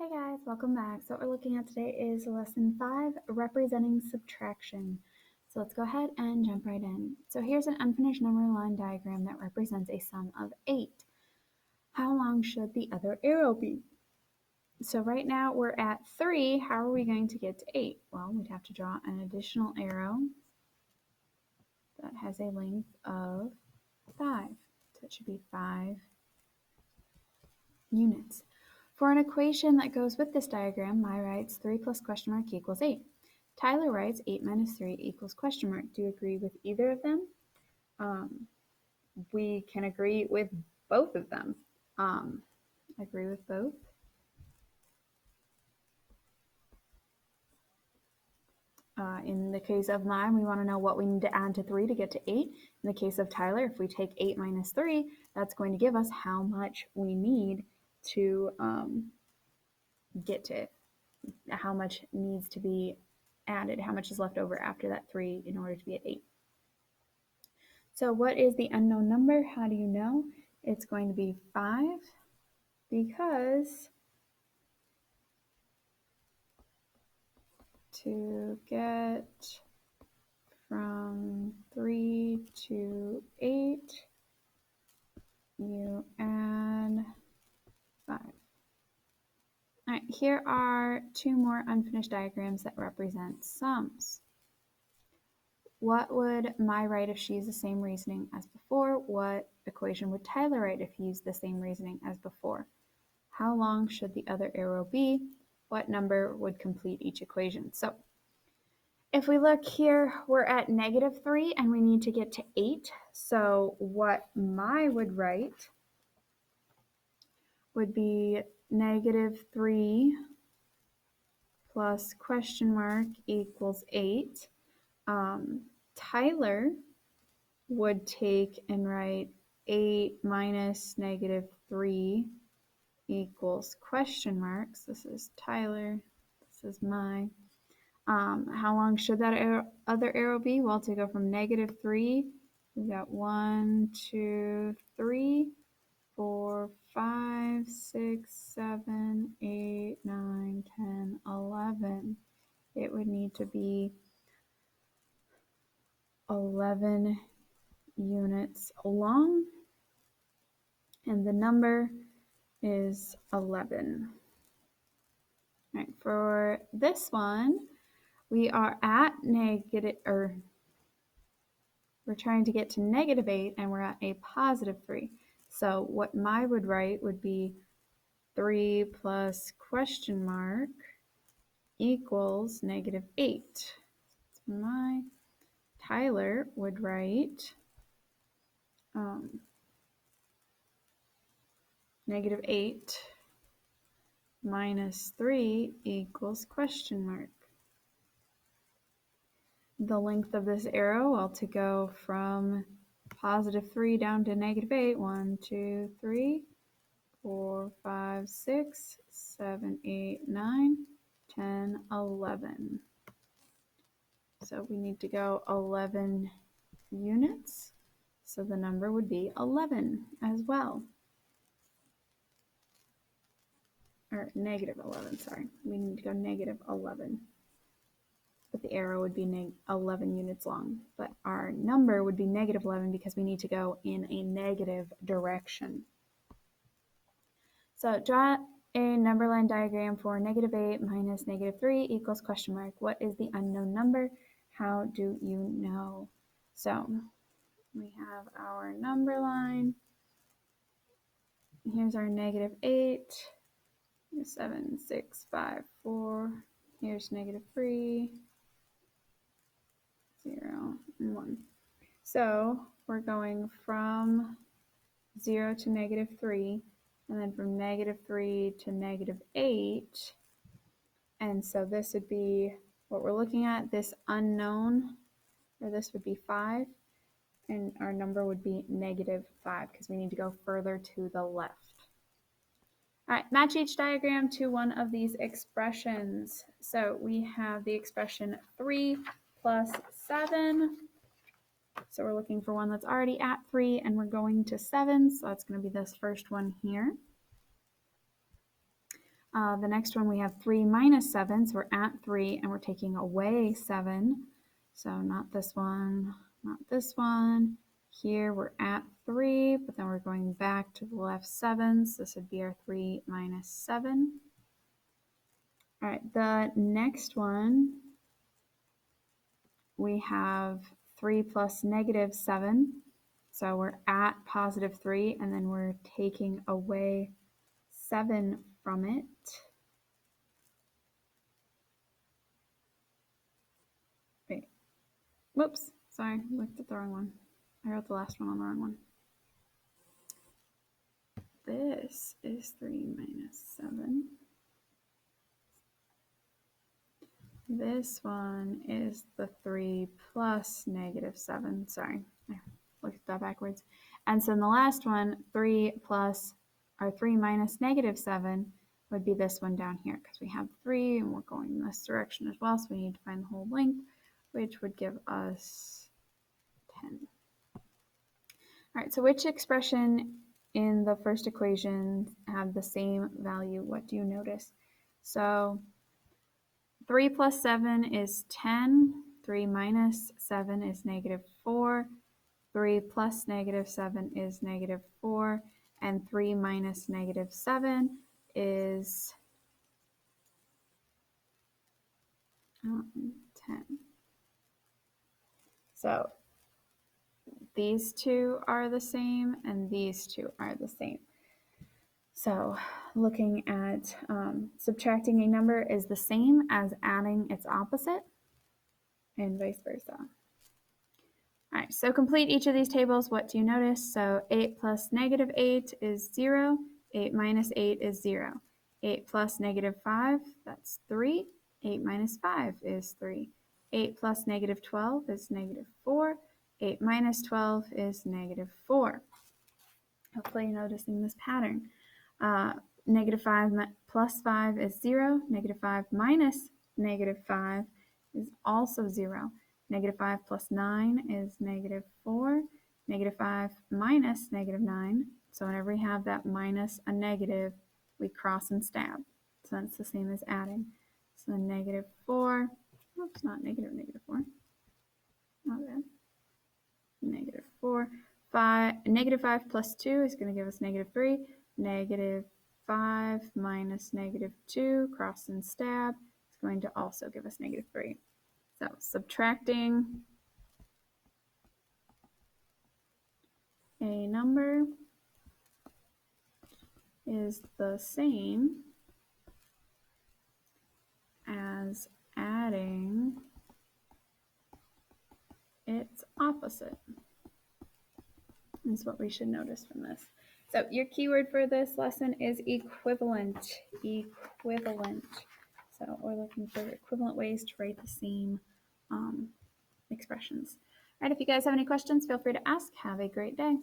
Hey guys, welcome back. So what we're looking at today is lesson 5, representing subtraction. So let's go ahead and jump right in. So here's an unfinished number line diagram that represents a sum of 8. How long should the other arrow be? So right now we're at 3. How are we going to get to 8? Well, we'd have to draw an additional arrow that has a length of 5. So it should be 5 units. For an equation that goes with this diagram, my writes 3 plus question mark equals 8. Tyler writes 8 minus 3 equals question mark. Do you agree with either of them? We can agree with both of them. Agree with both. In the case of mine, we want to know what we need to add to 3 to get to 8. In the case of Tyler, if we take 8 minus 3, that's going to give us how much we need to get to it, how much needs to be added, how much is left over after that 3 in order to be at 8. So what is the unknown number? How do you know? It's going to be 5 because to get from 3 to 8, you add 5. All right, here are 2 more unfinished diagrams that represent sums. What would my write if she used the same reasoning as before? What equation would Tyler write if he used the same reasoning as before? How long should the other arrow be? What number would complete each equation? So if we look here, we're at -3 and we need to get to 8. So what my would write would be -3 plus question mark equals 8. Tyler would take and write 8 minus -3 equals question marks. This is Tyler. This is my. How long should that other arrow be? Well, to go from -3, we've got 1, 2, 3, 4, 5, 6, 7, 8, 9, 10, 11. It would need to be 11 units long, and the number is 11. All right, for this one, we are at we're trying to get to -8 and we're at a +3. So what my would write would be 3 plus question mark equals -8. So my Tyler would write -8 minus 3 equals question mark. The length of this arrow, well, to go from +3 down to -8, 1, 2, 3, 4, 5, 6, 7, 8, 9, 10, 11. So we need to go 11 units. So the number would be 11 as well. Or -11, sorry. We need to go -11. But the arrow would be 11 units long. But our number would be -11 because we need to go in a negative direction. So draw a number line diagram for -8 minus -3 equals question mark. What is the unknown number? How do you know? So we have our number line. Here's our -8. 7, 6, 5, 4. Here's -3, 0, and 1. So we're going from 0 to -3, and then from -3 to -8. And so this would be what we're looking at, this unknown, or this would be 5, and our number would be -5 because we need to go further to the left. All right, match each diagram to one of these expressions. So we have the expression 3 plus 7. So we're looking for one that's already at 3 and we're going to 7. So that's going to be this first one here. The next one we have 3 minus 7, so we're at 3 and we're taking away 7. So not this one, not this one. Here we're at 3, but then we're going back to the left 7, so this would be our 3 minus 7. All right, the next one, we have 3 plus negative 7. So we're at positive 3, and then we're taking away 7 from it. Wait, whoops, sorry, looked at the wrong one. I wrote the last one on the wrong one. This is 3 minus 7. This one is the 3 plus negative 7. Sorry, I looked at that backwards. And so in the last one, 3 plus, or 3 minus negative 7 would be this one down here, because we have 3 and we're going in this direction as well, so we need to find the whole length, which would give us 10. All right, so which expression in the first equation have the same value? What do you notice? So 3 plus 7 is 10. 3 minus 7 is negative 4. 3 plus negative 7 is negative 4. And 3 minus negative 7 is 10. So these two are the same, and these two are the same. So looking at subtracting a number is the same as adding its opposite, and vice versa. All right, so complete each of these tables. What do you notice? So 8 plus negative 8 is 0. 8 minus 8 is 0. 8 plus negative 5, that's 3. 8 minus 5 is 3. 8 plus negative 12 is negative 4. 8 minus 12 is negative 4. Hopefully you're noticing this pattern. Negative 5 plus 5 is 0. Negative 5 minus negative 5 is also 0. Negative 5 plus 9 is negative 4. Negative 5 minus negative 9. So whenever we have that minus a negative, we cross and stab. So that's the same as adding. So negative 4, oops, not negative 4. Not bad. Negative 4. Negative 5 plus 2 is going to give us negative 3. Negative 5 minus negative 2, cross and stab, is going to also give us negative 3. So subtracting a number is the same as adding its opposite, is what we should notice from this. So your keyword for this lesson is equivalent. Equivalent. So we're looking for equivalent ways to write the same expressions. All right, if you guys have any questions, feel free to ask. Have a great day.